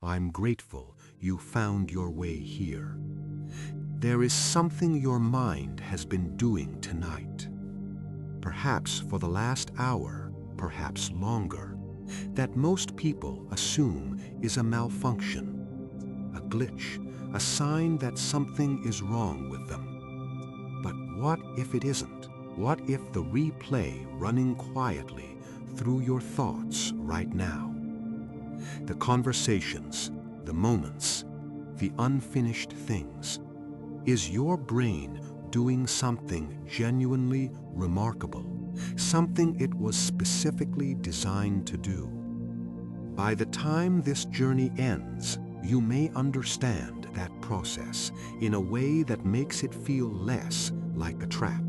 I'm grateful you found your way here. There is something your mind has been doing tonight, perhaps for the last hour, perhaps longer, that most people assume is a malfunction, a glitch, a sign that something is wrong with them. But what if it isn't? What if the replay running quietly through your thoughts right now, the conversations, the moments, the unfinished things, is your brain doing something genuinely remarkable, something it was specifically designed to do? By the time this journey ends, you may understand that process in a way that makes it feel less like a trap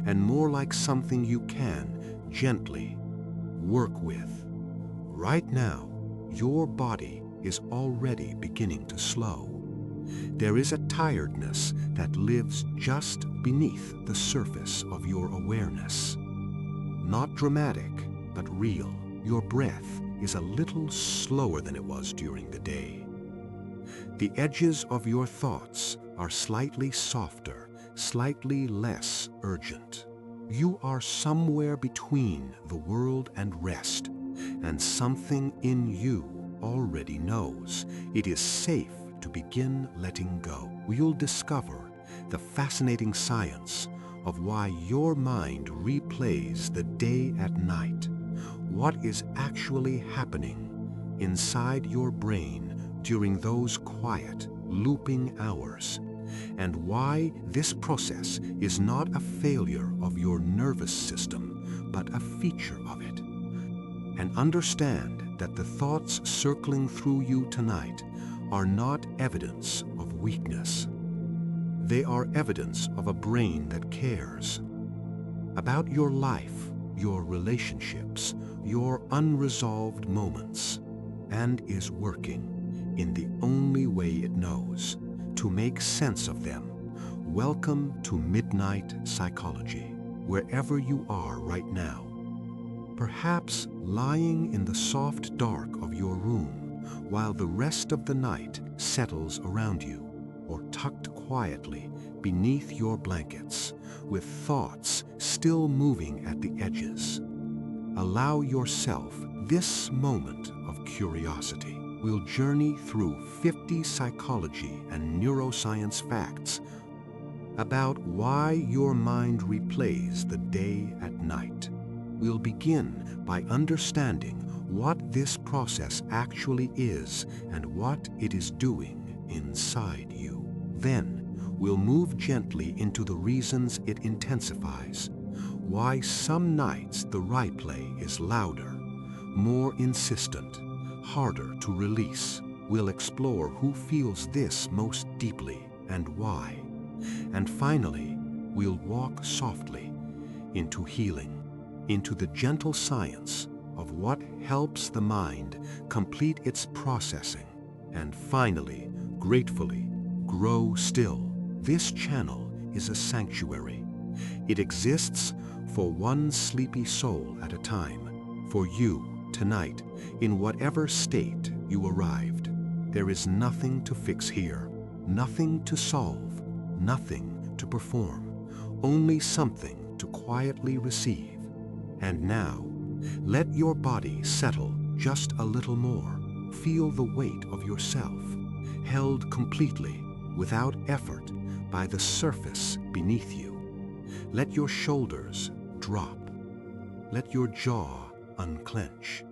and more like something you can gently work with. Right now, your body is already beginning to slow. There is a tiredness that lives just beneath the surface of your awareness. Not dramatic, but real. Your breath is a little slower than it was during the day. The edges of your thoughts are slightly softer, slightly less urgent. You are somewhere between the world and rest, and something in you already knows it is safe to begin letting go. You'll discover the fascinating science of why your mind replays the day at night, what is actually happening inside your brain during those quiet, looping hours, and why this process is not a failure of your nervous system, but a feature of it. And understand that the thoughts circling through you tonight are not evidence of weakness. They are evidence of a brain that cares about your life, your relationships, your unresolved moments, and is working in the only way it knows to make sense of them. Welcome to Midnight Psychology, wherever you are right now. Perhaps lying in the soft dark of your room while the rest of the night settles around you, or tucked quietly beneath your blankets with thoughts still moving at the edges. Allow yourself this moment of curiosity. We'll journey through 50 psychology and neuroscience facts about why your mind replays the day at night. We'll begin by understanding what this process actually is and what it is doing inside you. Then, we'll move gently into the reasons it intensifies, why some nights the replay is louder, more insistent, harder to release. We'll explore who feels this most deeply and why. And finally, we'll walk softly into healing, into the gentle science of what helps the mind complete its processing, and finally, gratefully, grow still. This channel is a sanctuary. It exists for one sleepy soul at a time, for you tonight, in whatever state you arrived. There is nothing to fix here, nothing to solve, nothing to perform, only something to quietly receive. And now, let your body settle just a little more. Feel the weight of yourself, held completely, without effort, by the surface beneath you. Let your shoulders drop. Let your jaw unclench.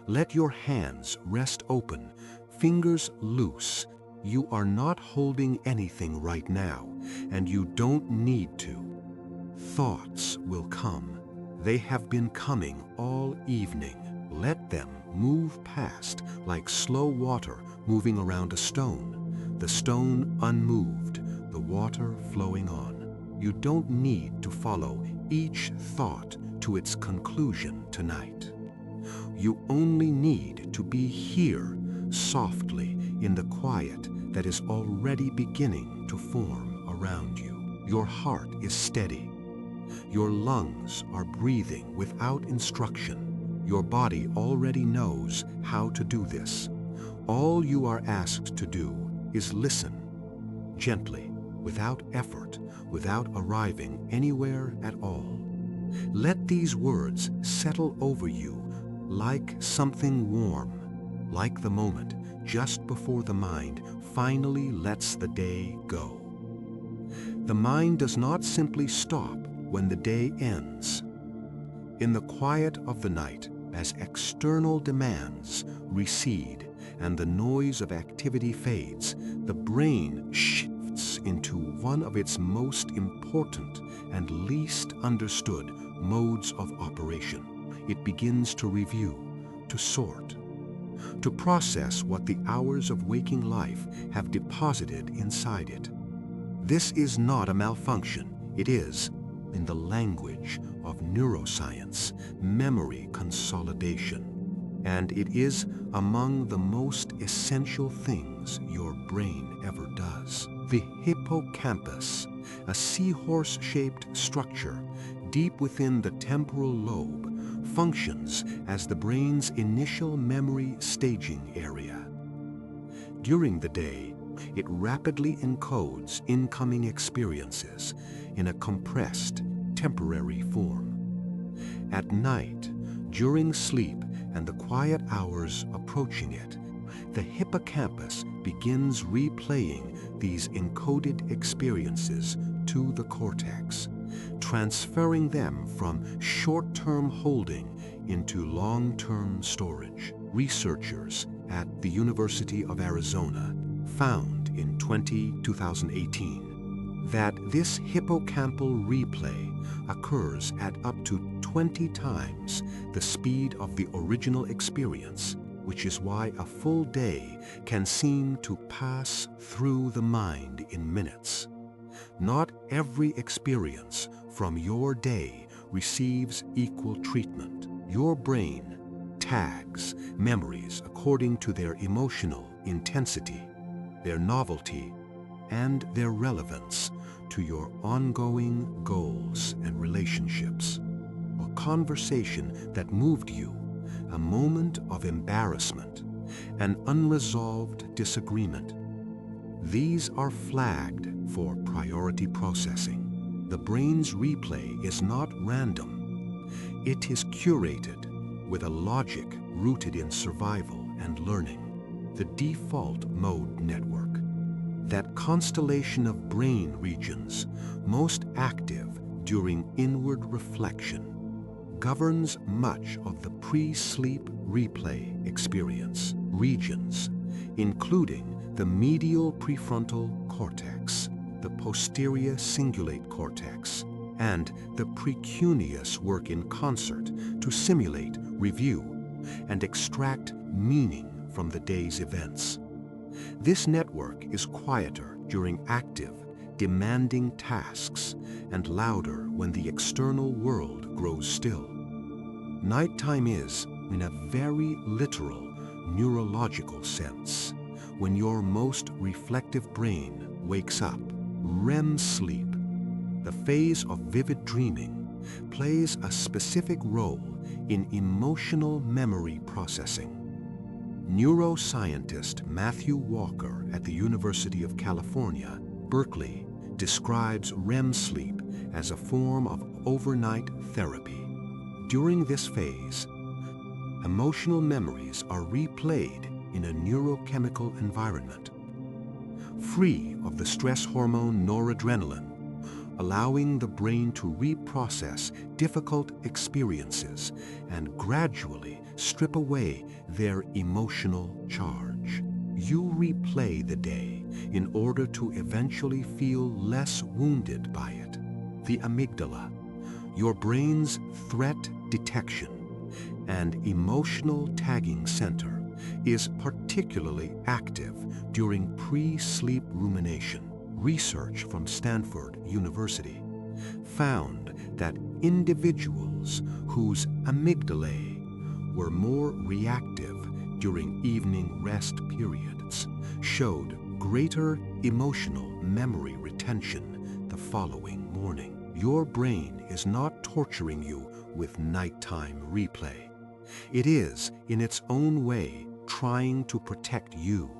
Let your hands rest open, fingers loose. You are not holding anything right now, and you don't need to. Thoughts will come. They have been coming all evening. Let them move past like slow water moving around a stone, the stone unmoved, the water flowing on. You don't need to follow each thought to its conclusion tonight. You only need to be here, softly, in the quiet that is already beginning to form around you. Your heart is steady. Your lungs are breathing without instruction. Your body already knows how to do this. All you are asked to do is listen, gently, without effort, without arriving anywhere at all. Let these words settle over you like something warm, like the moment just before the mind finally lets the day go. The mind does not simply stop when the day ends. In the quiet of the night, as external demands recede and the noise of activity fades, the brain shifts into one of its most important and least understood modes of operation. It begins to review, to sort, to process what the hours of waking life have deposited inside it. This is not a malfunction. It is, in the language of neuroscience, memory consolidation. And it is among the most essential things your brain ever does. The hippocampus, a seahorse-shaped structure deep within the temporal lobe, functions as the brain's initial memory staging area. During the day, it rapidly encodes incoming experiences in a compressed, temporary form. At night, during sleep and the quiet hours approaching it, the hippocampus begins replaying these encoded experiences to the cortex, transferring them from short-term holding into long-term storage. Researchers at the University of Arizona found in 2018 that this hippocampal replay occurs at up to 20 times the speed of the original experience, which is why a full day can seem to pass through the mind in minutes. Not every experience from your day receives equal treatment. Your brain tags memories according to their emotional intensity, their novelty, and their relevance to your ongoing goals and relationships. A conversation that moved you, a moment of embarrassment, an unresolved disagreement. These are flagged for priority processing. The brain's replay is not random. It is curated with a logic rooted in survival and learning. The default mode network, that constellation of brain regions most active during inward reflection, governs much of the pre-sleep replay experience. Regions, including the medial prefrontal cortex, the posterior cingulate cortex, and the precuneus work in concert to simulate, review, and extract meaning from the day's events. This network is quieter during active, demanding tasks and louder when the external world grows still. Nighttime is, in a very literal, neurological sense, when your most reflective brain wakes up. REM sleep, the phase of vivid dreaming, plays a specific role in emotional memory processing. Neuroscientist Matthew Walker at the University of California, Berkeley, describes REM sleep as a form of overnight therapy. During this phase, emotional memories are replayed in a neurochemical environment, free of the stress hormone noradrenaline, allowing the brain to reprocess difficult experiences and gradually strip away their emotional charge. You replay the day in order to eventually feel less wounded by it. The amygdala, your brain's threat detection and emotional tagging center, is particularly active during pre-sleep rumination. Research from Stanford University found that individuals whose amygdalae were more reactive during evening rest periods showed greater emotional memory retention the following morning. Your brain is not torturing you with nighttime replay. It is, in its own way, trying to protect you.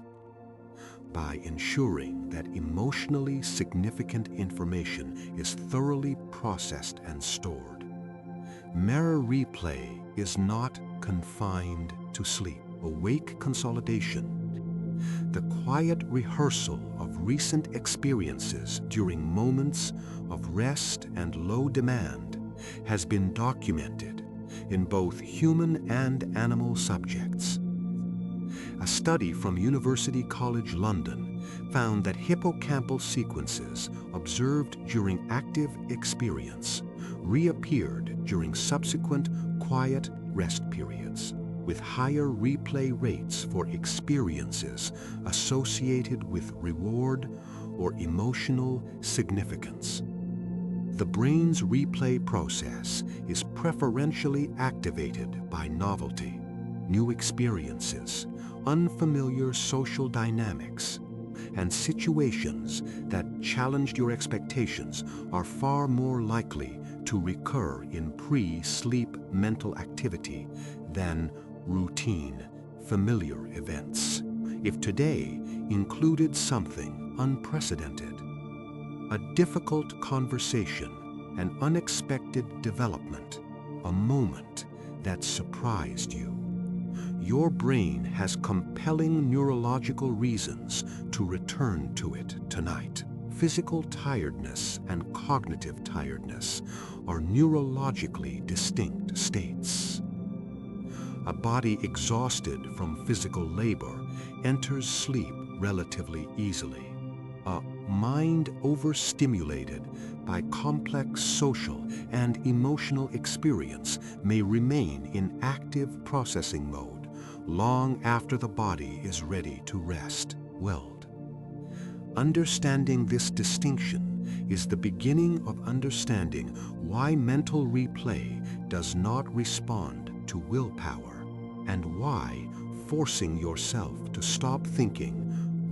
By ensuring that emotionally significant information is thoroughly processed and stored, mirror replay is not confined to sleep. Awake consolidation, the quiet rehearsal of recent experiences during moments of rest and low demand, has been documented in both human and animal subjects. A study from University College London found that hippocampal sequences observed during active experience reappeared during subsequent quiet rest periods, with higher replay rates for experiences associated with reward or emotional significance. The brain's replay process is preferentially activated by novelty, new experiences, unfamiliar social dynamics, and situations that challenged your expectations are far more likely to recur in pre-sleep mental activity than routine, familiar events. If today included something unprecedented, a difficult conversation, an unexpected development, a moment that surprised you, your brain has compelling neurological reasons to return to it tonight. Physical tiredness and cognitive tiredness are neurologically distinct states. A body exhausted from physical labor enters sleep relatively easily. A mind overstimulated by complex social and emotional experience may remain in active processing mode long after the body is ready to rest. Weld. Understanding this distinction is the beginning of understanding why mental replay does not respond to willpower, and why forcing yourself to stop thinking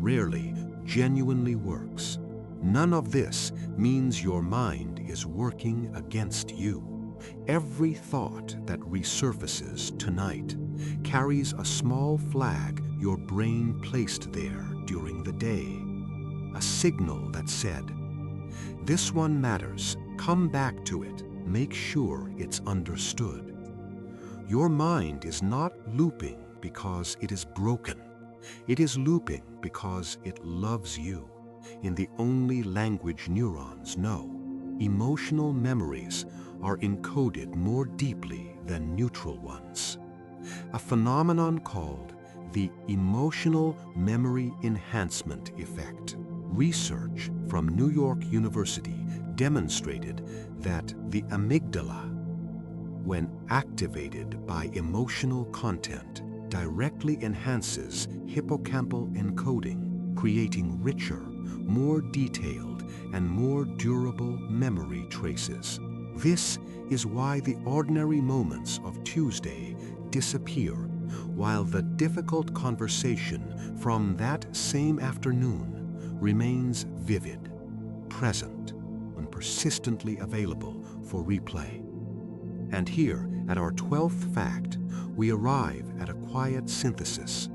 rarely genuinely works. None of this means your mind is working against you. Every thought that resurfaces tonight carries a small flag your brain placed there during the day, a signal that said, "This one matters, come back to it, make sure it's understood." Your mind is not looping because it is broken. It is looping because it loves you, in the only language neurons know. Emotional memories are encoded more deeply than neutral ones. A phenomenon called the emotional memory enhancement effect. Research from New York University demonstrated that the amygdala, when activated by emotional content, directly enhances hippocampal encoding, creating richer, more detailed, and more durable memory traces. This is why the ordinary moments of Tuesday disappear, while the difficult conversation from that same afternoon remains vivid, present, and persistently available for replay. And here, at our 12th fact, we arrive at a quiet synthesis.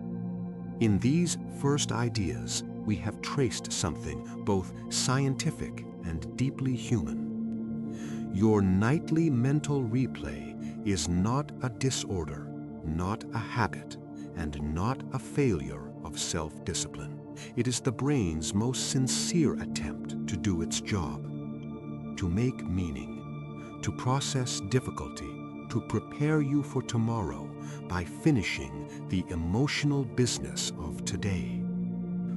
In these first ideas, we have traced something both scientific and deeply human. Your nightly mental replay is not a disorder, not a habit, and not a failure of self-discipline. It is the brain's most sincere attempt to do its job, to make meaning, to process difficulty, to prepare you for tomorrow by finishing the emotional business of today.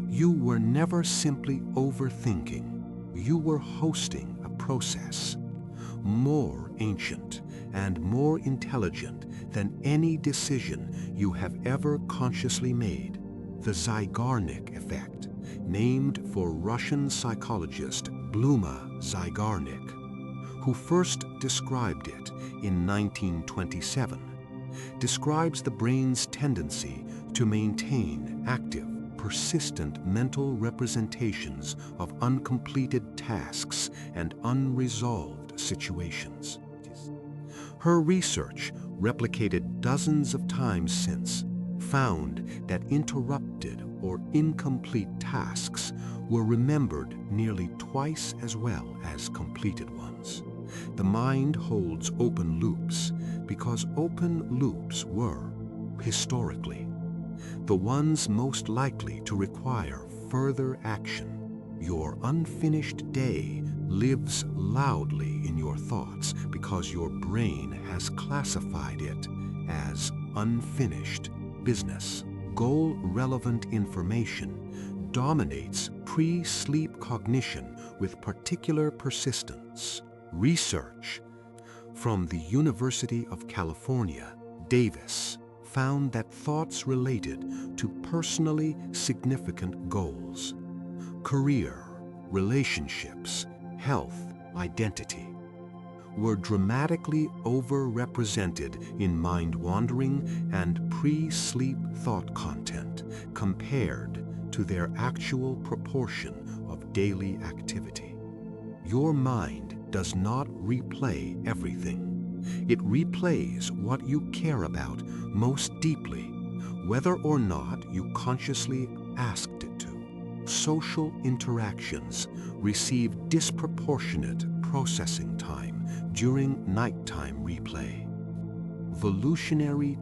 You were never simply overthinking. You were hosting a process more ancient and more intelligent than any decision you have ever consciously made. The Zygarnik effect, named for Russian psychologist Bluma Zygarnik, who first described it in 1927, describes the brain's tendency to maintain active, persistent mental representations of uncompleted tasks and unresolved situations. Her research, replicated dozens of times since, found that interrupted or incomplete tasks were remembered nearly twice as well as completed ones. The mind holds open loops because open loops were, historically, the ones most likely to require further action. Your unfinished day lives loudly in your thoughts because your brain has classified it as unfinished business. Goal-relevant information dominates pre-sleep cognition with particular persistence. Research from the University of California, Davis, found that thoughts related to personally significant goals, career, relationships, health, identity, were dramatically overrepresented in mind-wandering and pre-sleep thought content compared to their actual proportion of daily activity. Your mind does not replay everything. It replays what you care about most deeply, whether or not you consciously asked it to. Social interactions receive disproportionate processing time during nighttime replay. Evolutionary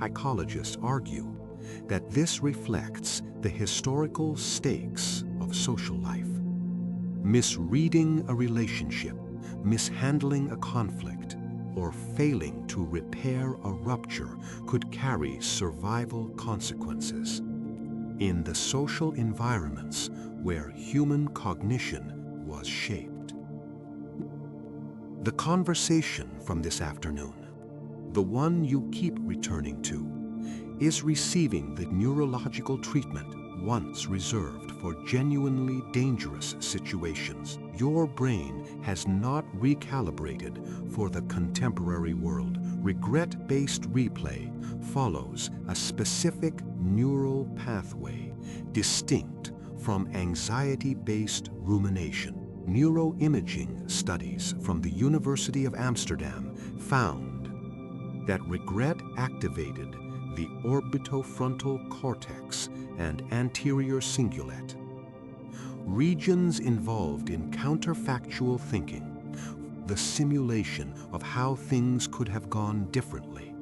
psychologists argue that this reflects the historical stakes of social life. Misreading a relationship, mishandling a conflict, or failing to repair a rupture could carry survival consequences. In the social environments where human cognition was shaped. The conversation from this afternoon, the one you keep returning to, is receiving the neurological treatment once reserved for genuinely dangerous situations. Your brain has not recalibrated for the contemporary world. Regret-based replay follows a specific neural pathway distinct from anxiety-based rumination. Neuroimaging studies from the University of Amsterdam found that regret activated the orbitofrontal cortex and anterior cingulate, regions involved in counterfactual thinking, the simulation of how things could have gone differently.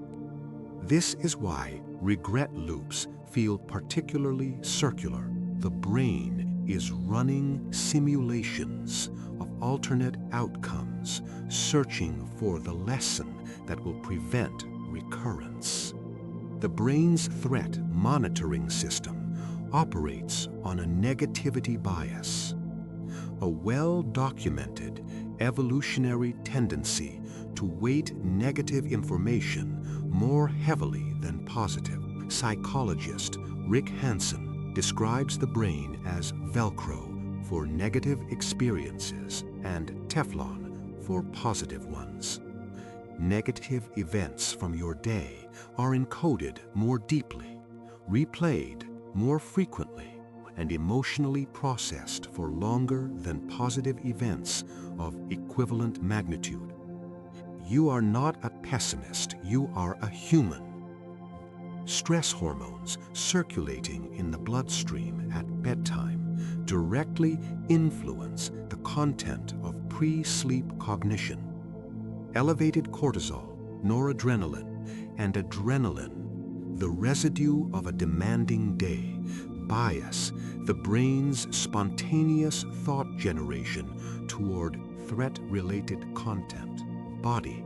This is why regret loops feel particularly circular. The brain is running simulations of alternate outcomes, searching for the lesson that will prevent recurrence. The brain's threat monitoring system operates on a negativity bias, a well-documented evolutionary tendency to weight negative information more heavily than positive. Psychologist Rick Hansen describes the brain as Velcro for negative experiences and Teflon for positive ones. Negative events from your day are encoded more deeply, replayed more frequently, and emotionally processed for longer than positive events of equivalent magnitude. You are not a pessimist, you are a human. Stress hormones circulating in the bloodstream at bedtime directly influence the content of pre-sleep cognition. Elevated cortisol, noradrenaline, and adrenaline, the residue of a demanding day, bias the brain's spontaneous thought generation toward threat-related content. Body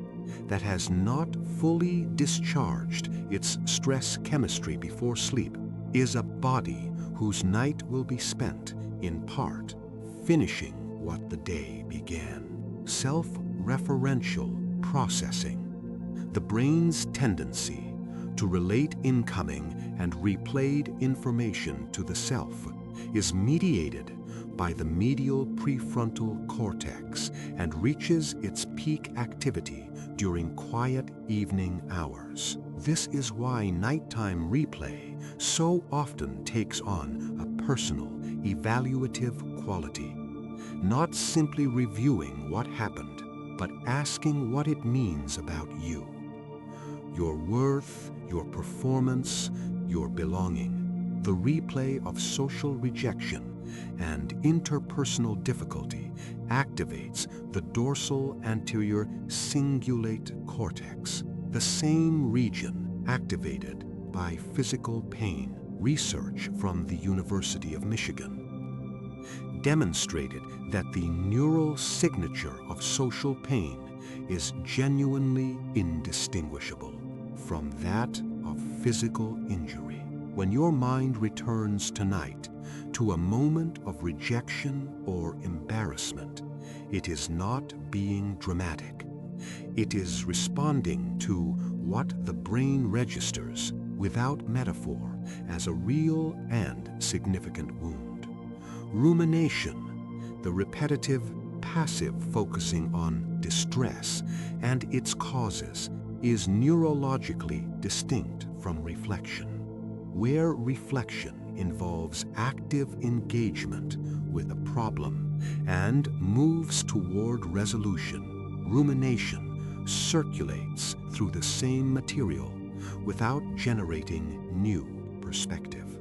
that has not fully discharged its stress chemistry before sleep is a body whose night will be spent, in part, finishing what the day began. Self-referential processing, the brain's tendency to relate incoming and replayed information to the self, is mediated by the medial prefrontal cortex and reaches its peak activity during quiet evening hours. This is why nighttime replay so often takes on a personal, evaluative quality, not simply reviewing what happened, but asking what it means about you, your worth, your performance, your belonging. The replay of social rejection and interpersonal difficulty activates the dorsal anterior cingulate cortex, the same region activated by physical pain. Research from the University of Michigan demonstrated that the neural signature of social pain is genuinely indistinguishable from that of physical injury. When your mind returns tonight to a moment of rejection or embarrassment, it is not being dramatic. It is responding to what the brain registers without metaphor as a real and significant wound. Rumination, the repetitive, passive focusing on distress and its causes, is neurologically distinct from reflection. Where reflection involves active engagement with a problem and moves toward resolution, rumination circulates through the same material without generating new perspective.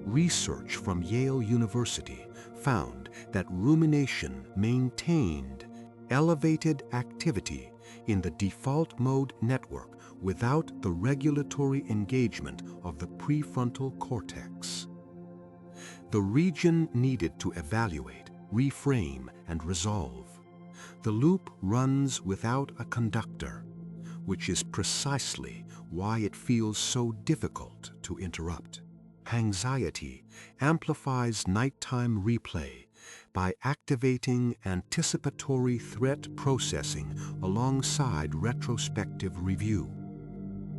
Research from Yale University found that rumination maintained elevated activity in the default mode network without the regulatory engagement of the prefrontal cortex. The region needed to evaluate, reframe, and resolve. The loop runs without a conductor, which is precisely why it feels so difficult to interrupt. Anxiety amplifies nighttime replay by activating anticipatory threat processing alongside retrospective review.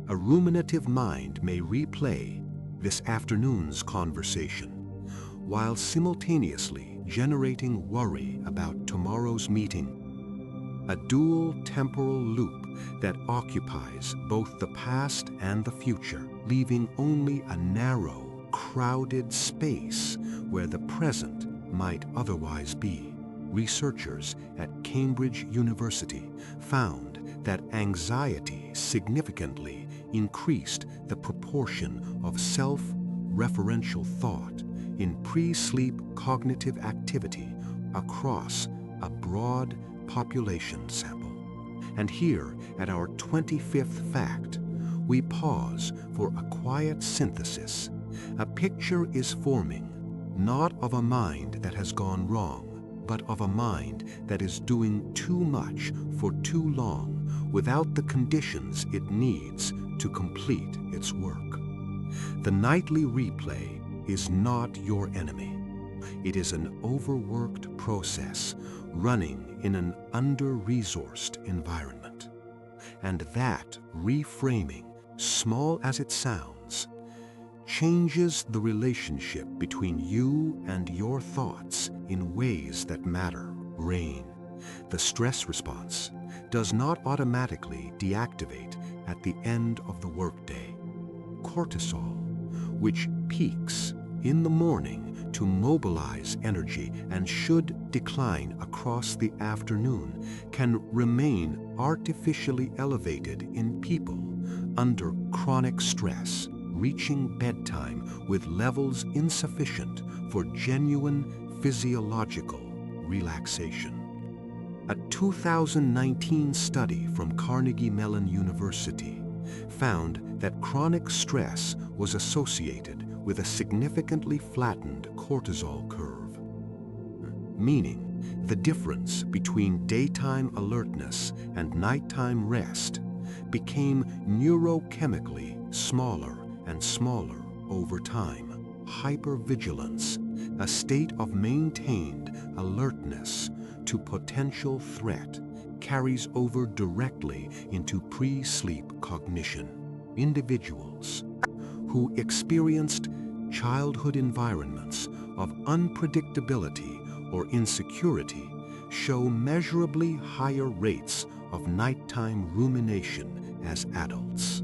A ruminative mind may replay this afternoon's conversation while simultaneously generating worry about tomorrow's meeting. A dual temporal loop that occupies both the past and the future, leaving only a narrow, crowded space where the present might otherwise be. Researchers at Cambridge University found that anxiety significantly increased the proportion of self-referential thought in pre-sleep cognitive activity across a broad population sample. And here, at our 25th fact, we pause for a quiet synthesis. A picture is forming, not of a mind that has gone wrong, but of a mind that is doing too much for too long without the conditions it needs to complete its work. The nightly replay is not your enemy. It is an overworked process running in an under-resourced environment. And that reframing, small as it sounds, changes the relationship between you and your thoughts in ways that matter. Rain, the stress response, does not automatically deactivate at the end of the workday. Cortisol, which peaks in the morning to mobilize energy and should decline across the afternoon, can remain artificially elevated in people under chronic stress, reaching bedtime with levels insufficient for genuine physiological relaxation. A 2019 study from Carnegie Mellon University found that chronic stress was associated with a significantly flattened cortisol curve, meaning the difference between daytime alertness and nighttime rest became neurochemically smaller and smaller over time. Hypervigilance, a state of maintained alertness to potential threat, carries over directly into pre-sleep cognition. Individuals who experienced childhood environments of unpredictability or insecurity show measurably higher rates of nighttime rumination as adults.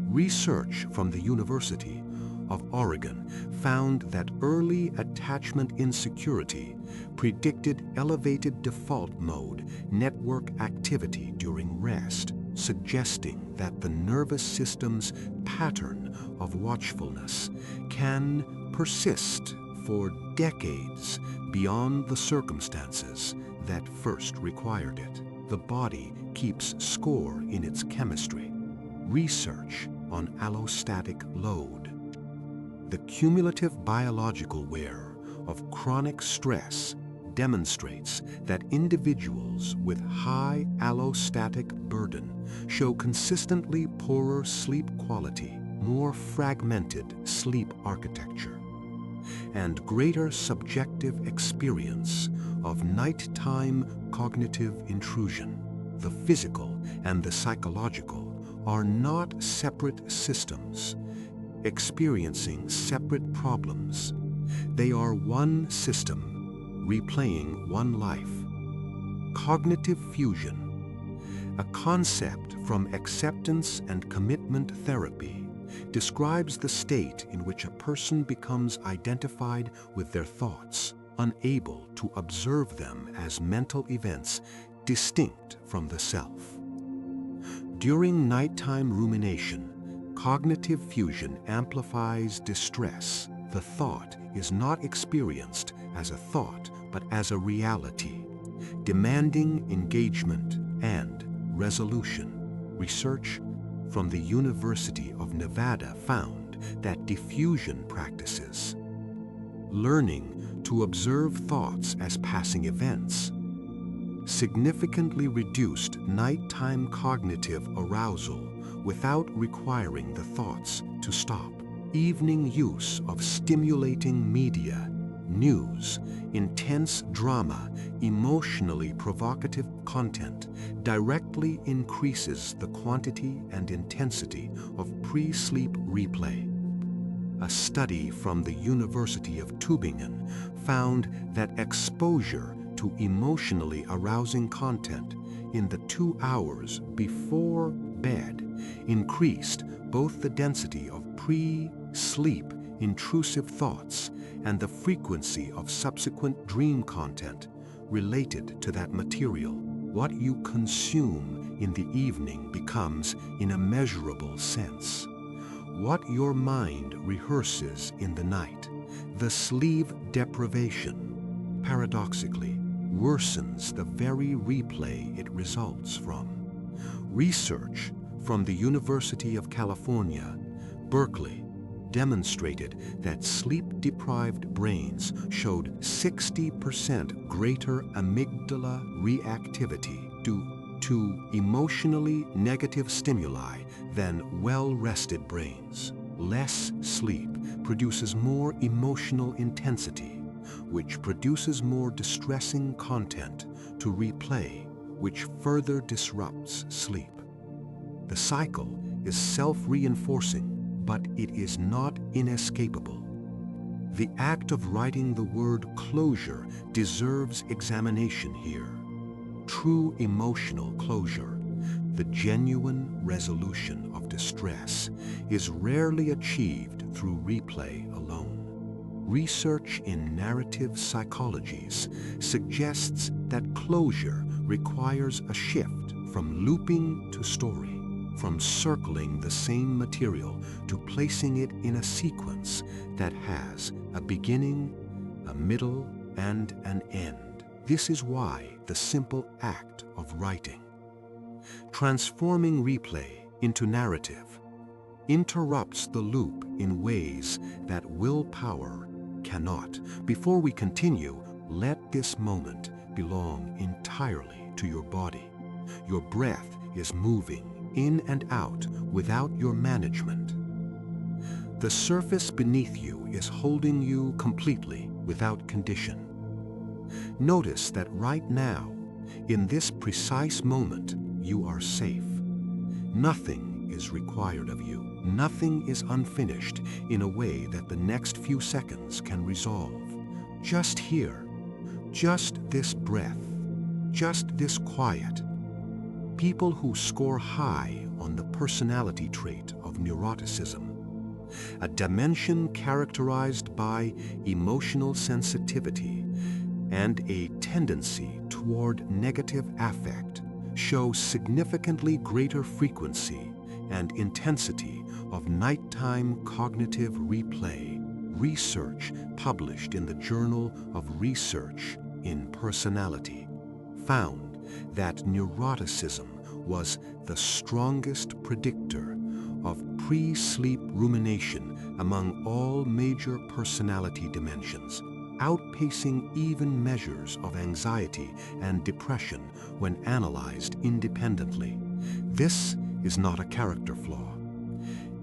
Research from the University of Oregon found that early attachment insecurity predicted elevated default mode network activity during rest. suggesting that the nervous system's pattern of watchfulness can persist for decades beyond the circumstances that first required it. The body keeps score in its chemistry. Research on allostatic load. The cumulative biological wear of chronic stress demonstrates that individuals with high allostatic burden show consistently poorer sleep quality, more fragmented sleep architecture, and greater subjective experience of nighttime cognitive intrusion. The physical and the psychological are not separate systems, experiencing separate problems. They are one system, replaying one life. Cognitive fusion, a concept from acceptance and commitment therapy, describes the state in which a person becomes identified with their thoughts, unable to observe them as mental events distinct from the self. During nighttime rumination, cognitive fusion amplifies distress. The thought is not experienced as a thought, but as a reality, demanding engagement and resolution. Research from the University of Nevada found that diffusion practices, learning to observe thoughts as passing events, significantly reduced nighttime cognitive arousal without requiring the thoughts to stop. Evening use of stimulating media, news, intense drama, emotionally provocative content directly increases the quantity and intensity of pre-sleep replay. A study from the University of Tübingen found that exposure to emotionally arousing content in the 2 hours before bed increased both the density of pre-sleep intrusive thoughts and the frequency of subsequent dream content related to that material. What you consume in the evening becomes, in a measurable sense, what your mind rehearses in the night. The sleep deprivation, paradoxically, worsens the very replay it results from. Research from the University of California, Berkeley, demonstrated that sleep-deprived brains showed 60% greater amygdala reactivity due to emotionally negative stimuli than well-rested brains. Less sleep produces more emotional intensity, which produces more distressing content to replay, which further disrupts sleep. The cycle is self-reinforcing, but it is not inescapable. The act of writing the word closure deserves examination here. True emotional closure, the genuine resolution of distress, is rarely achieved through replay alone. Research in narrative psychologies suggests that closure requires a shift from looping to story, from circling the same material to placing it in a sequence that has a beginning, a middle, and an end. This is why the simple act of writing, transforming replay into narrative, interrupts the loop in ways that willpower cannot. Before we continue, let this moment belong entirely to your body. Your breath is moving in and out without your management. The surface beneath you is holding you completely without condition. Notice that right now, in this precise moment, you are safe. Nothing is required of you. Nothing is unfinished in a way that the next few seconds can resolve. Just here, just this breath, just this quiet. People who score high on the personality trait of neuroticism, a dimension characterized by emotional sensitivity and a tendency toward negative affect, show significantly greater frequency and intensity of nighttime cognitive replay. Research published in the Journal of Research in Personality found that neuroticism was the strongest predictor of pre-sleep rumination among all major personality dimensions, outpacing even measures of anxiety and depression when analyzed independently. This is not a character flaw.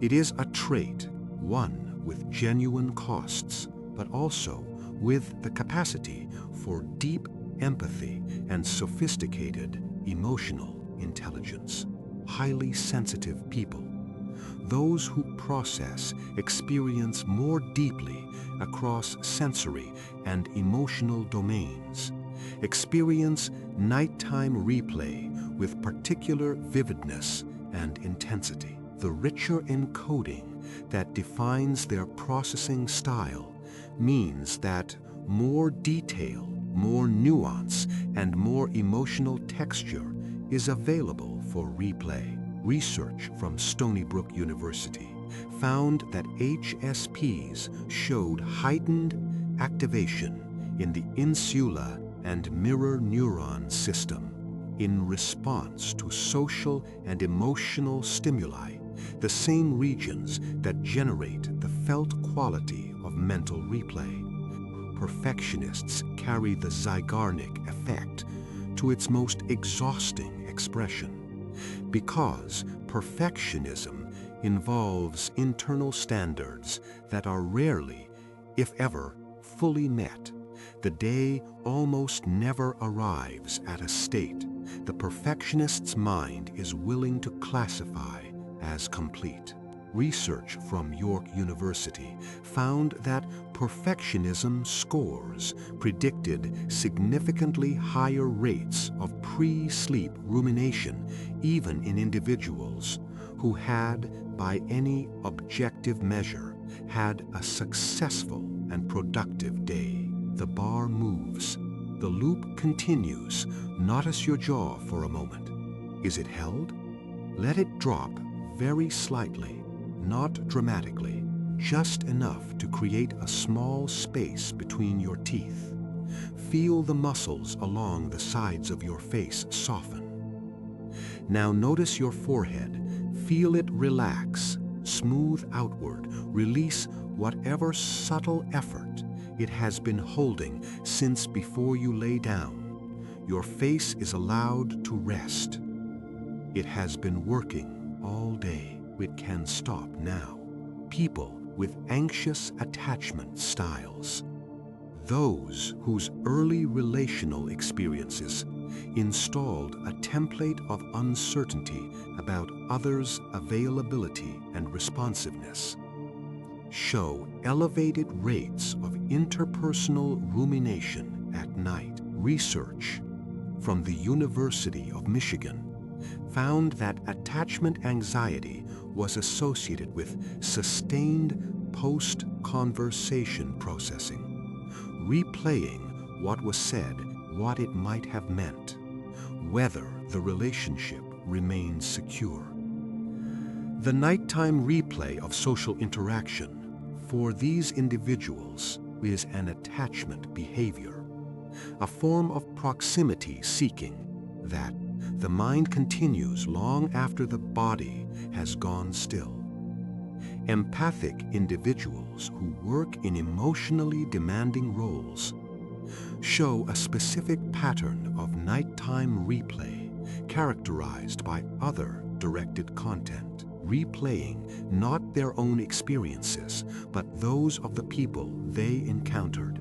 It is a trait, one with genuine costs, but also with the capacity for deep empathy and sophisticated emotional intelligence. Highly sensitive people, those who process experience more deeply across sensory and emotional domains, experience nighttime replay with particular vividness and intensity. The richer encoding that defines their processing style means that more detail, more nuance, and more emotional texture is available for replay. Research from Stony Brook University found that HSPs showed heightened activation in the insula and mirror neuron system in response to social and emotional stimuli, the same regions that generate the felt quality of mental replay. Perfectionists carry the Zeigarnik effect to its most exhausting expression, because perfectionism involves internal standards that are rarely, if ever, fully met. The day almost never arrives at a state the perfectionist's mind is willing to classify as complete. Research from York University found that perfectionism scores predicted significantly higher rates of pre-sleep rumination even in individuals who had, by any objective measure, had a successful and productive day. The bar moves. The loop continues. Notice your jaw for a moment. Is it held? Let it drop very slightly, not dramatically, just enough to create a small space between your teeth. Feel the muscles along the sides of your face soften. Now notice your forehead. Feel it relax, smooth outward, release whatever subtle effort it has been holding since before you lay down. Your face is allowed to rest. It has been working all day. It can stop now. People with anxious attachment styles, those whose early relational experiences installed a template of uncertainty about others' availability and responsiveness, show elevated rates of interpersonal rumination at night. Research from the University of Michigan found that attachment anxiety was associated with sustained post-conversation processing, replaying what was said, what it might have meant, whether the relationship remained secure. The nighttime replay of social interaction for these individuals is an attachment behavior, a form of proximity seeking that the mind continues long after the body has gone still. Empathic individuals who work in emotionally demanding roles show a specific pattern of nighttime replay characterized by other directed content, replaying not their own experiences, but those of the people they encountered.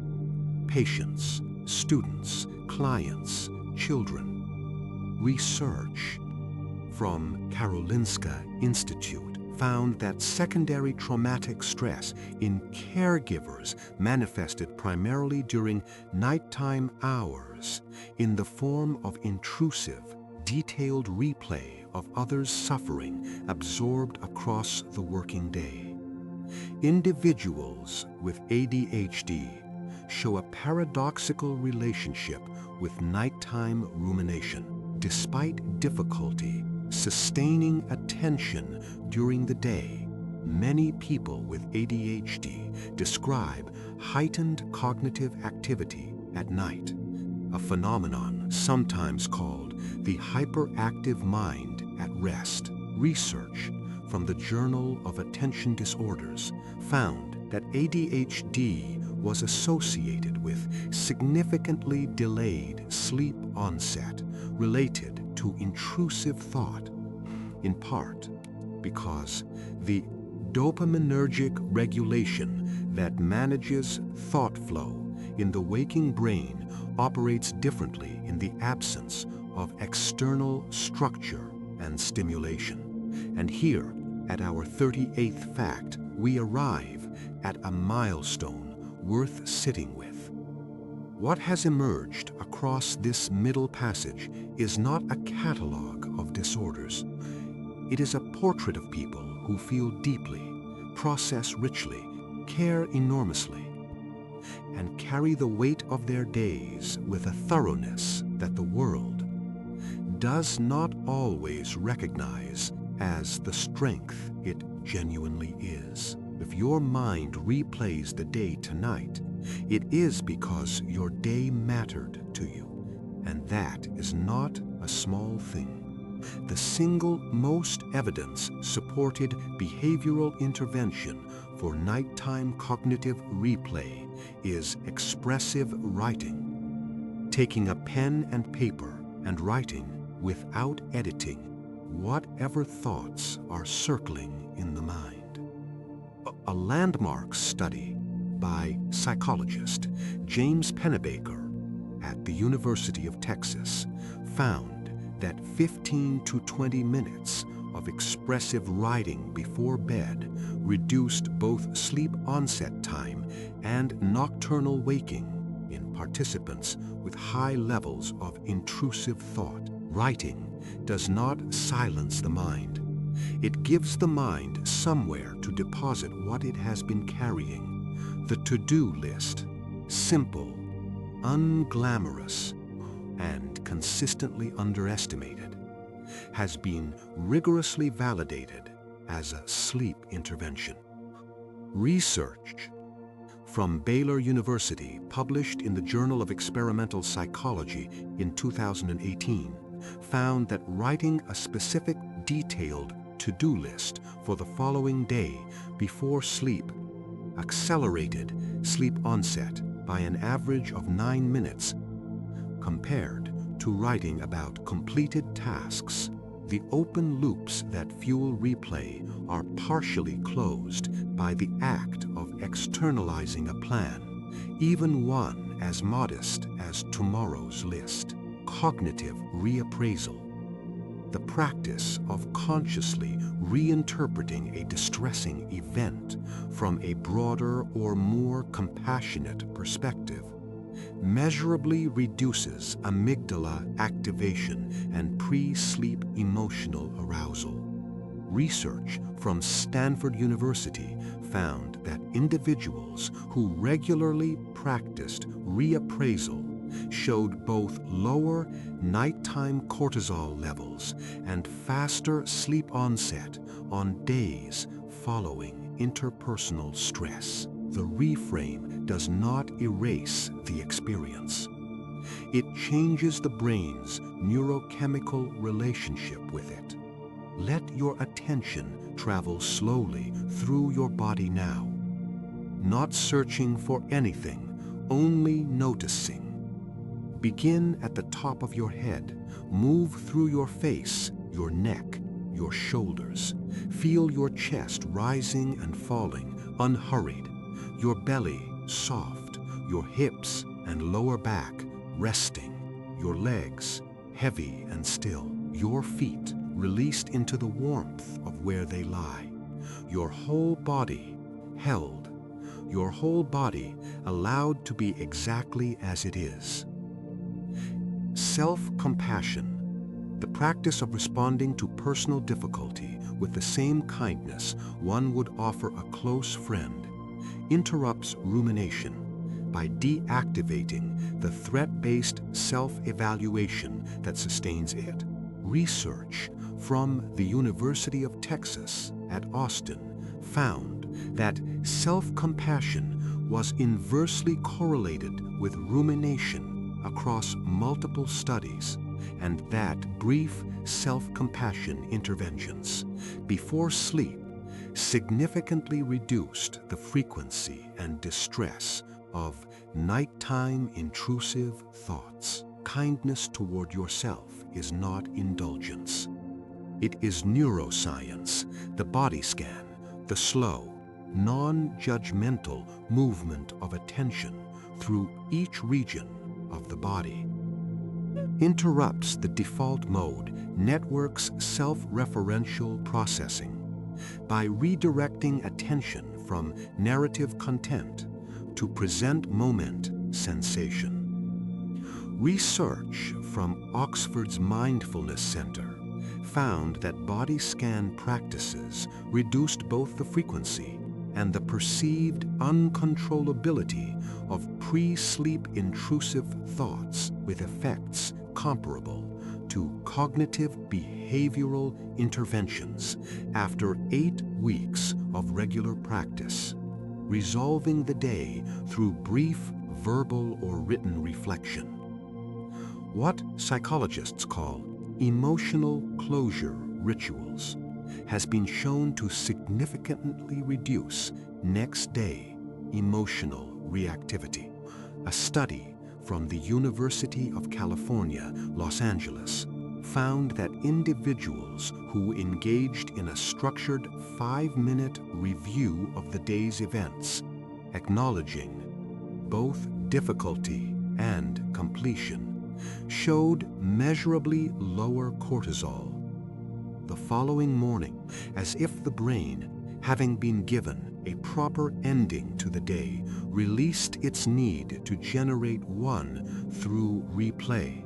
Patients, students, clients, children. Research from Karolinska Institute found that secondary traumatic stress in caregivers manifested primarily during nighttime hours in the form of intrusive, detailed replay of others' suffering absorbed across the working day. Individuals with ADHD show a paradoxical relationship with nighttime rumination. Despite difficulty sustaining attention during the day, many people with ADHD describe heightened cognitive activity at night, a phenomenon sometimes called the hyperactive mind at rest. Research from the Journal of Attention Disorders found that ADHD was associated with significantly delayed sleep onset related to intrusive thought, in part because the dopaminergic regulation that manages thought flow in the waking brain operates differently in the absence of external structure and stimulation. And here, at our 38th fact, we arrive at a milestone worth sitting with. What has emerged across this middle passage is not a catalog of disorders. It is a portrait of people who feel deeply, process richly, care enormously, and carry the weight of their days with a thoroughness that the world does not always recognize as the strength it genuinely is. If your mind replays the day tonight, it is because your day mattered to you, and that is not a small thing. The single most evidence-supported behavioral intervention for nighttime cognitive replay is expressive writing. Taking a pen and paper and writing without editing whatever thoughts are circling in the mind. A landmark study by psychologist James Pennebaker at the University of Texas found that 15 to 20 minutes of expressive writing before bed reduced both sleep onset time and nocturnal waking in participants with high levels of intrusive thought. Writing does not silence the mind. It gives the mind somewhere to deposit what it has been carrying. The to-do list, simple, unglamorous, and consistently underestimated, has been rigorously validated as a sleep intervention. Research from Baylor University, published in the Journal of Experimental Psychology in 2018, found that writing a specific detailed to-do list for the following day before sleep accelerated sleep onset by an average of 9 minutes compared to writing about completed tasks. The open loops that fuel replay are partially closed by the act of externalizing a plan, even one as modest as tomorrow's list. Cognitive reappraisal, the practice of consciously reinterpreting a distressing event from a broader or more compassionate perspective, measurably reduces amygdala activation and pre-sleep emotional arousal. Research from Stanford University found that individuals who regularly practiced reappraisal showed both lower nighttime cortisol levels and faster sleep onset on days following interpersonal stress. The reframe does not erase the experience. It changes the brain's neurochemical relationship with it. Let your attention travel slowly through your body now, not searching for anything, only noticing. Begin at the top of your head, move through your face, your neck, your shoulders. Feel your chest rising and falling, unhurried, your belly soft, your hips and lower back resting, your legs heavy and still, your feet released into the warmth of where they lie, your whole body held, your whole body allowed to be exactly as it is. Self-compassion, the practice of responding to personal difficulty with the same kindness one would offer a close friend, interrupts rumination by deactivating the threat-based self-evaluation that sustains it. Research from the University of Texas at Austin found that self-compassion was inversely correlated with rumination across multiple studies, and that brief self-compassion interventions before sleep significantly reduced the frequency and distress of nighttime intrusive thoughts. Kindness toward yourself is not indulgence. It is neuroscience, the body scan, the slow, non-judgmental movement of attention through each region of the body. Interrupts the default mode network's self-referential processing by redirecting attention from narrative content to present moment sensation. Research from Oxford's Mindfulness Center found that body scan practices reduced both the frequency and the perceived uncontrollability of pre-sleep intrusive thoughts with effects comparable to cognitive behavioral interventions after 8 weeks of regular practice, resolving the day through brief verbal or written reflection. What psychologists call emotional closure rituals has been shown to significantly reduce next-day emotional reactivity. A study from the University of California, Los Angeles, found that individuals who engaged in a structured 5-minute review of the day's events, acknowledging both difficulty and completion, showed measurably lower cortisol the following morning, as if the brain, having been given a proper ending to the day, released its need to generate one through replay.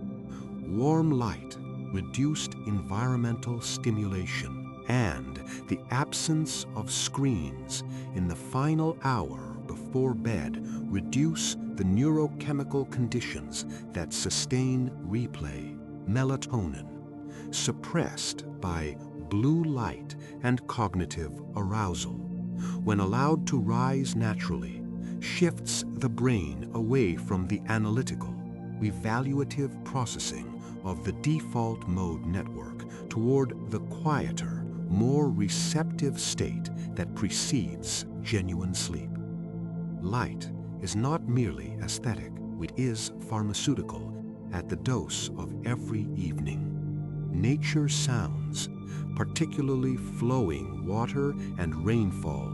Warm light, reduced environmental stimulation, and the absence of screens in the final hour before bed reduce the neurochemical conditions that sustain replay. Melatonin, suppressed by blue light and cognitive arousal, when allowed to rise naturally, shifts the brain away from the analytical, evaluative processing of the default mode network toward the quieter, more receptive state that precedes genuine sleep. Light is not merely aesthetic, it is pharmaceutical at the dose of every evening. Nature's sounds, particularly flowing water and rainfall,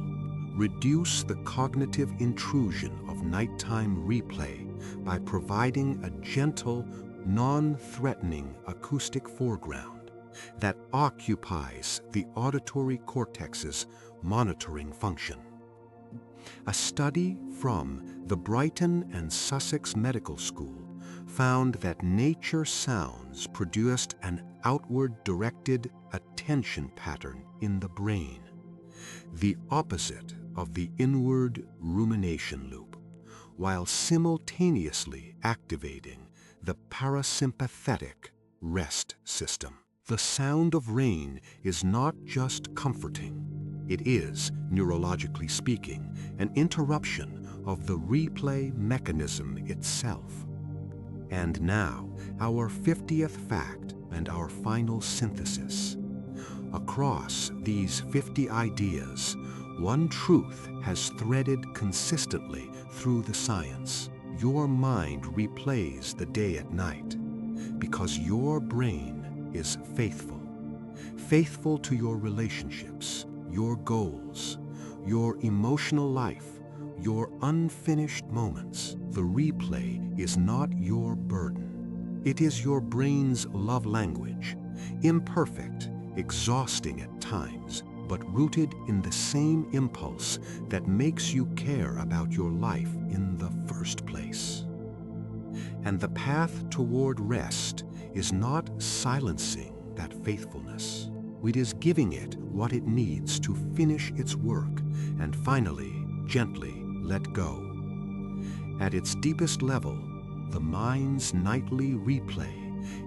reduce the cognitive intrusion of nighttime replay by providing a gentle, non-threatening acoustic foreground that occupies the auditory cortex's monitoring function. A study from the Brighton and Sussex Medical School found that nature sounds produced an outward-directed attention pattern in the brain, the opposite of the inward rumination loop, while simultaneously activating the parasympathetic rest system. The sound of rain is not just comforting. It is, neurologically speaking, an interruption of the replay mechanism itself. And now, our 50th fact and our final synthesis. Across these 50 ideas, one truth has threaded consistently through the science. Your mind replays the day at night because your brain is faithful. Faithful to your relationships, your goals, your emotional life, your unfinished moments. The replay is not your burden. It is your brain's love language, imperfect, exhausting at times, but rooted in the same impulse that makes you care about your life in the first place. And the path toward rest is not silencing that faithfulness. It is giving it what it needs to finish its work and finally, gently let go. At its deepest level, the mind's nightly replay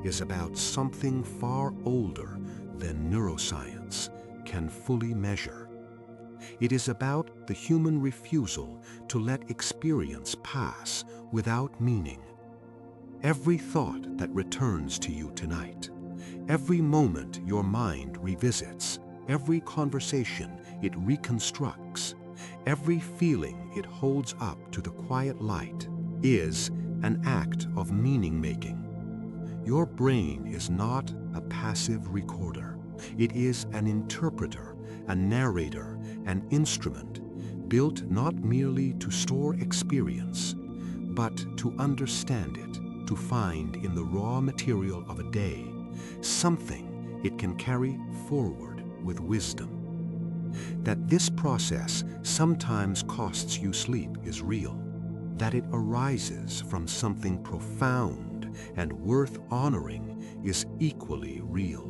is about something far older than neuroscience can fully measure. It is about the human refusal to let experience pass without meaning. Every thought that returns to you tonight, every moment your mind revisits, every conversation it reconstructs, every feeling it holds up to the quiet light, is an act of meaning-making. Your brain is not a passive recorder. It is an interpreter, a narrator, an instrument, built not merely to store experience, but to understand it, to find in the raw material of a day something it can carry forward with wisdom. That this process sometimes costs you sleep is real. That it arises from something profound and worth honoring is equally real.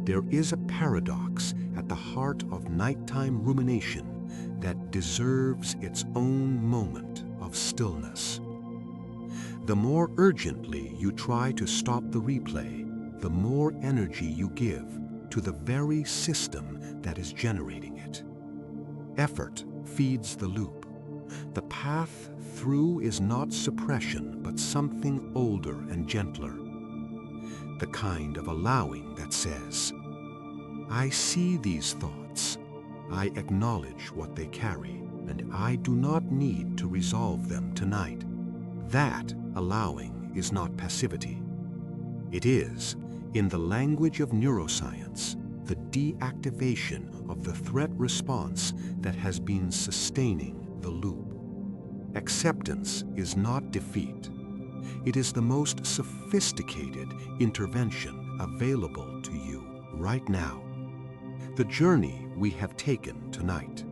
There is a paradox at the heart of nighttime rumination that deserves its own moment of stillness. The more urgently you try to stop the replay, the more energy you give to the very system that is generating it. Effort feeds the loop. The path through is not suppression, but something older and gentler. The kind of allowing that says, I see these thoughts, I acknowledge what they carry, and I do not need to resolve them tonight. That allowing is not passivity. It is, in the language of neuroscience, the deactivation of the threat response that has been sustaining the loop. Acceptance is not defeat. It is the most sophisticated intervention available to you right now. The journey we have taken tonight.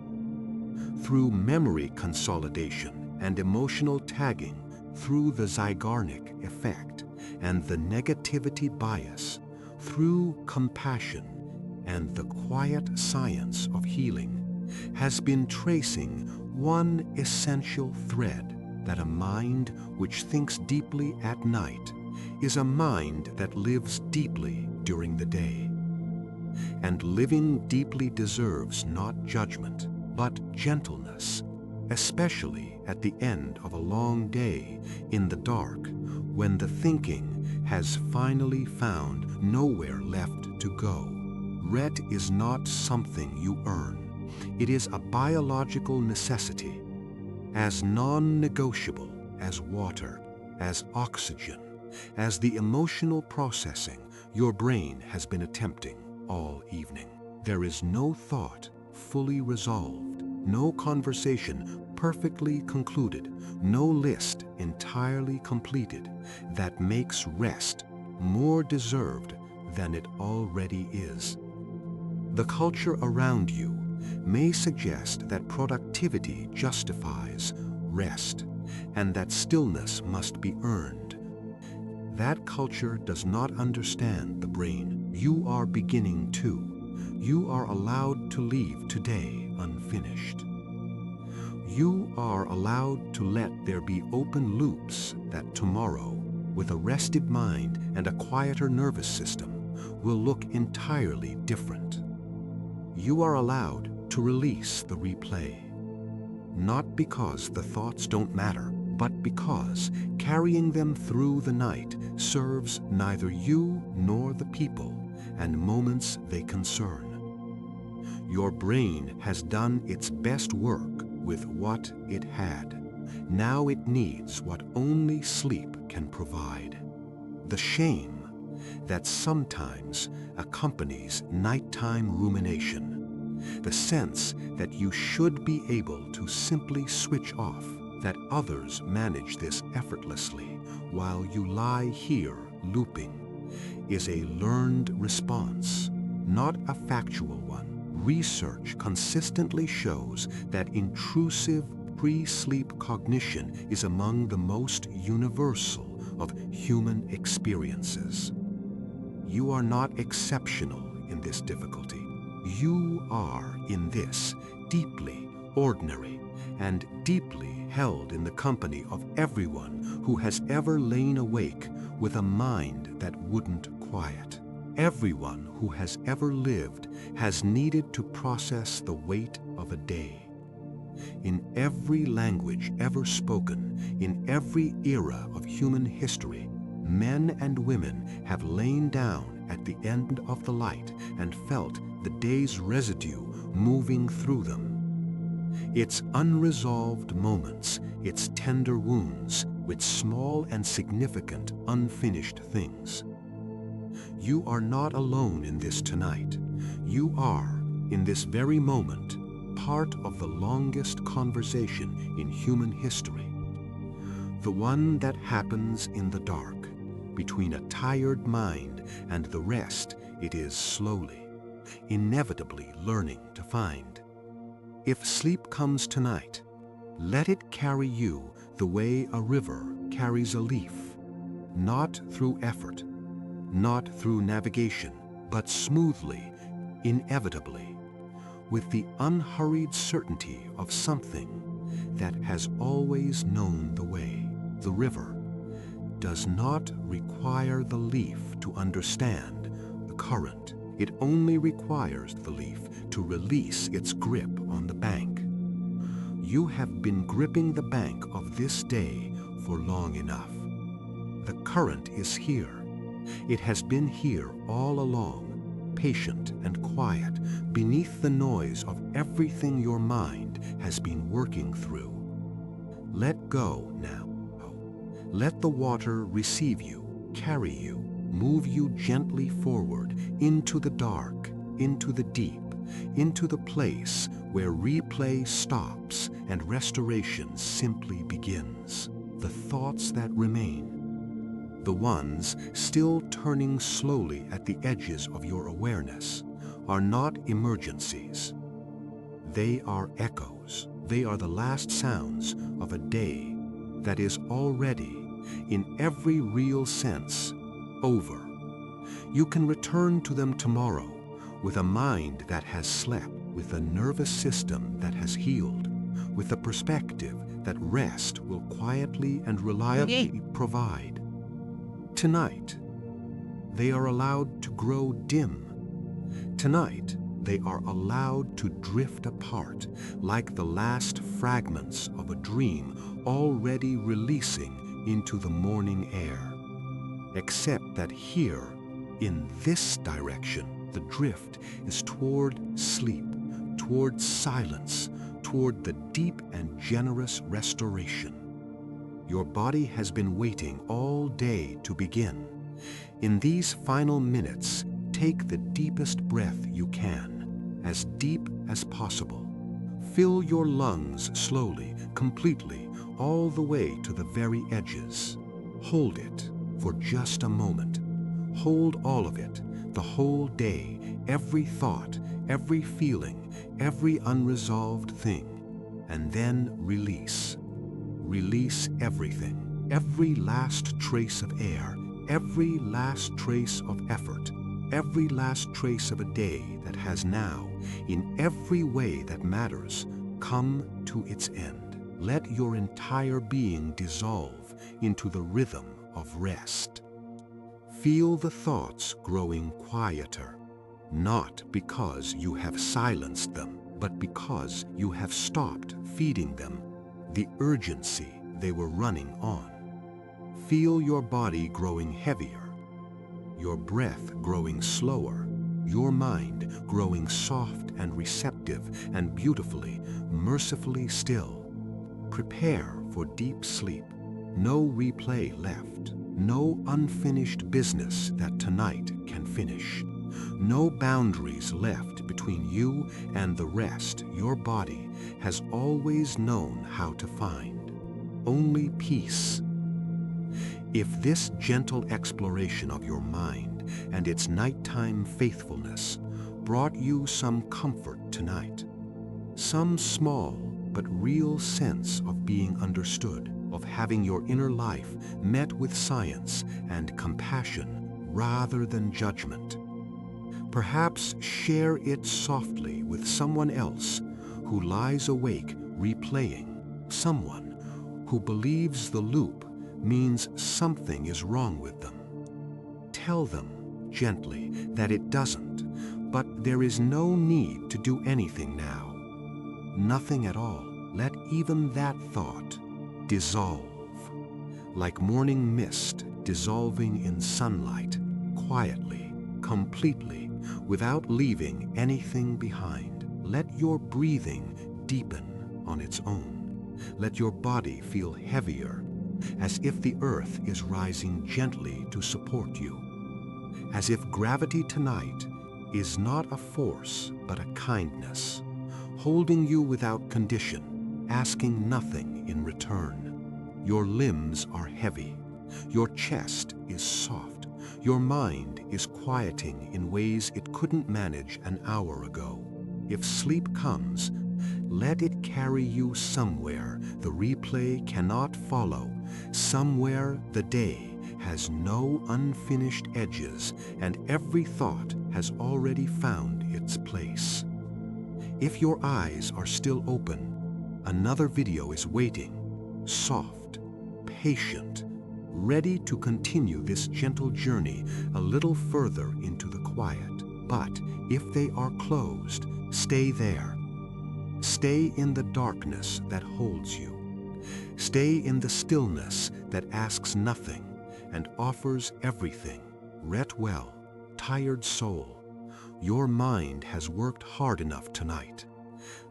Through memory consolidation and emotional tagging, through the Zeigarnik effect and the negativity bias, through compassion and the quiet science of healing, has been tracing one essential thread, that a mind which thinks deeply at night is a mind that lives deeply during the day. And living deeply deserves not judgment, but gentleness, especially at the end of a long day in the dark, when the thinking has finally found nowhere left to go. Rest is not something you earn. It is a biological necessity, as non-negotiable as water, as oxygen, as the emotional processing your brain has been attempting all evening. There is no thought fully resolved, no conversation perfectly concluded, no list entirely completed that makes rest more deserved than it already is. The culture around you may suggest that productivity justifies rest and that stillness must be earned. That culture does not understand the brain. You are beginning to. You are allowed to leave today unfinished. You are allowed to let there be open loops that tomorrow, with a rested mind and a quieter nervous system, will look entirely different. You are allowed to release the replay, not because the thoughts don't matter, but because carrying them through the night serves neither you nor the people and moments they concern. Your brain has done its best work with what it had. Now it needs what only sleep can provide. The shame that sometimes accompanies nighttime rumination, the sense that you should be able to simply switch off, that others manage this effortlessly while you lie here looping, is a learned response, not a factual one. Research consistently shows that intrusive pre-sleep cognition is among the most universal of human experiences. You are not exceptional in this difficulty. You are in this deeply ordinary and deeply held in the company of everyone who has ever lain awake with a mind that wouldn't quiet. Everyone who has ever lived has needed to process the weight of a day. In every language ever spoken, in every era of human history, men and women have lain down at the end of the light and felt the day's residue moving through them. Its unresolved moments, its tender wounds, its small and significant unfinished things. You are not alone in this tonight. You are, in this very moment, part of the longest conversation in human history. The one that happens in the dark, between a tired mind and the rest it is slowly, inevitably learning to find. If sleep comes tonight, let it carry you the way a river carries a leaf, not through effort, not through navigation, but smoothly, inevitably, with the unhurried certainty of something that has always known the way. The river does not require the leaf to understand the current. It only requires the leaf to release its grip on the bank. You have been gripping the bank of this day for long enough. The current is here. It has been here all along, patient and quiet, beneath the noise of everything your mind has been working through. Let go now. Let the water receive you, carry you, move you gently forward into the dark, into the deep, into the place where replay stops and restoration simply begins. The thoughts that remain, the ones still turning slowly at the edges of your awareness, are not emergencies. They are echoes. They are the last sounds of a day that is already, in every real sense, over. You can return to them tomorrow with a mind that has slept, with a nervous system that has healed, with a perspective that rest will quietly and reliably provide. Tonight, they are allowed to grow dim. Tonight, they are allowed to drift apart like the last fragments of a dream already releasing into the morning air. Except that here, in this direction, the drift is toward sleep, toward silence, toward the deep and generous restoration. Your body has been waiting all day to begin. In these final minutes, take the deepest breath you can, as deep as possible. Fill your lungs slowly, completely, all the way to the very edges. Hold it for just a moment. Hold all of it, the whole day, every thought, every feeling, every unresolved thing, and then release. Release everything, every last trace of air, every last trace of effort, every last trace of a day that has now, in every way that matters, come to its end. Let your entire being dissolve into the rhythm of rest. Feel the thoughts growing quieter, not because you have silenced them, but because you have stopped feeding them the urgency they were running on. Feel your body growing heavier, your breath growing slower, your mind growing soft and receptive and beautifully, mercifully still. Prepare for deep sleep. No replay left. No unfinished business that tonight can finish. No boundaries left between you and the rest your body has always known how to find. Only peace. If this gentle exploration of your mind and its nighttime faithfulness brought you some comfort tonight, some small but real sense of being understood, of having your inner life met with science and compassion rather than judgment, perhaps share it softly with someone else who lies awake replaying, someone who believes the loop means something is wrong with them. Tell them gently that it doesn't, but there is no need to do anything now. Nothing at all. Let even that thought dissolve, like morning mist dissolving in sunlight, quietly, completely, without leaving anything behind. Let your breathing deepen on its own. Let your body feel heavier, as if the earth is rising gently to support you. As if gravity tonight is not a force, but a kindness, holding you without condition, asking nothing in return. Your limbs are heavy. Your chest is soft. Your mind is quieting in ways it couldn't manage an hour ago. If sleep comes, let it carry you somewhere the replay cannot follow, somewhere the day has no unfinished edges and every thought has already found its place. If your eyes are still open, another video is waiting, soft, patient, ready to continue this gentle journey a little further into the quiet. But if they are closed, stay there. Stay in the darkness that holds you. Stay in the stillness that asks nothing and offers everything. Rest well, tired soul. Your mind has worked hard enough tonight.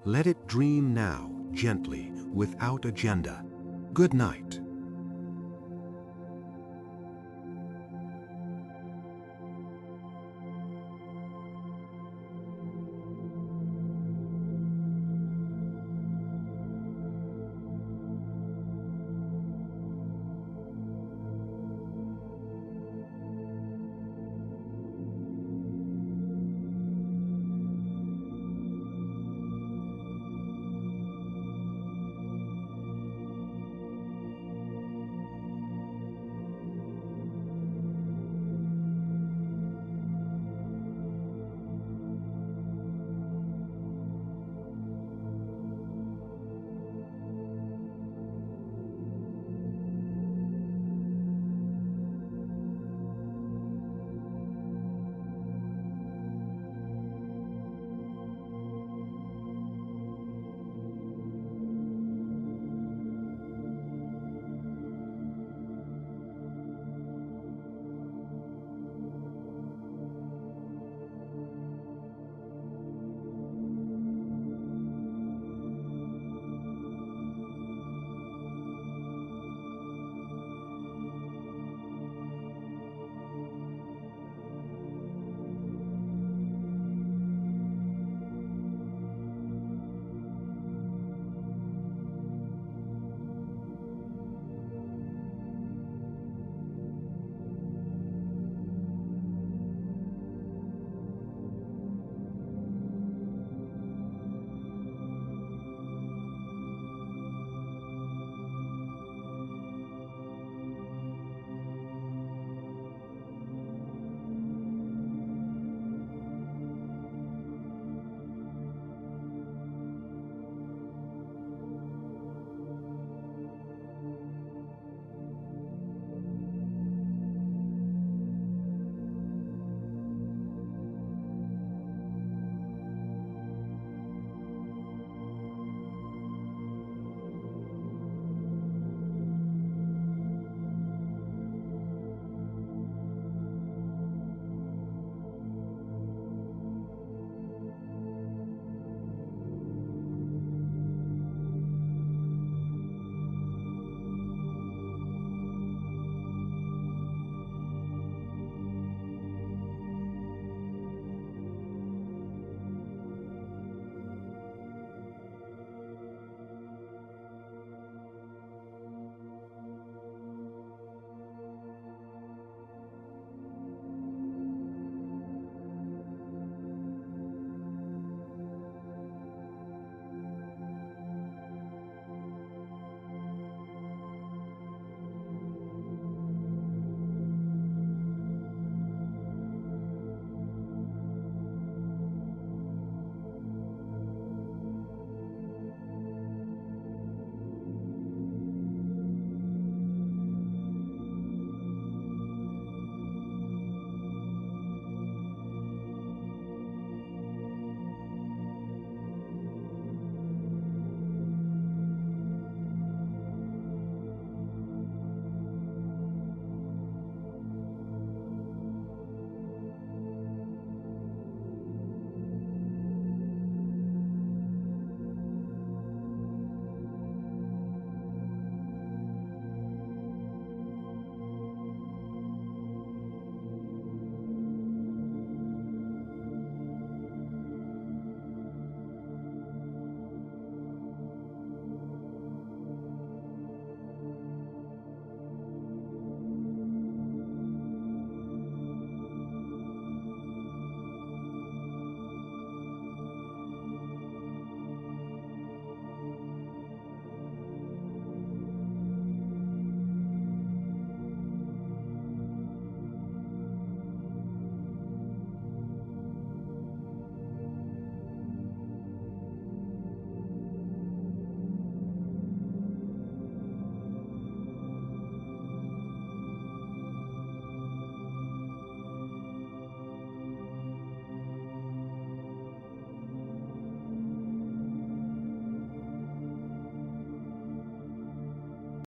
Let it dream now, gently, without agenda. Good night.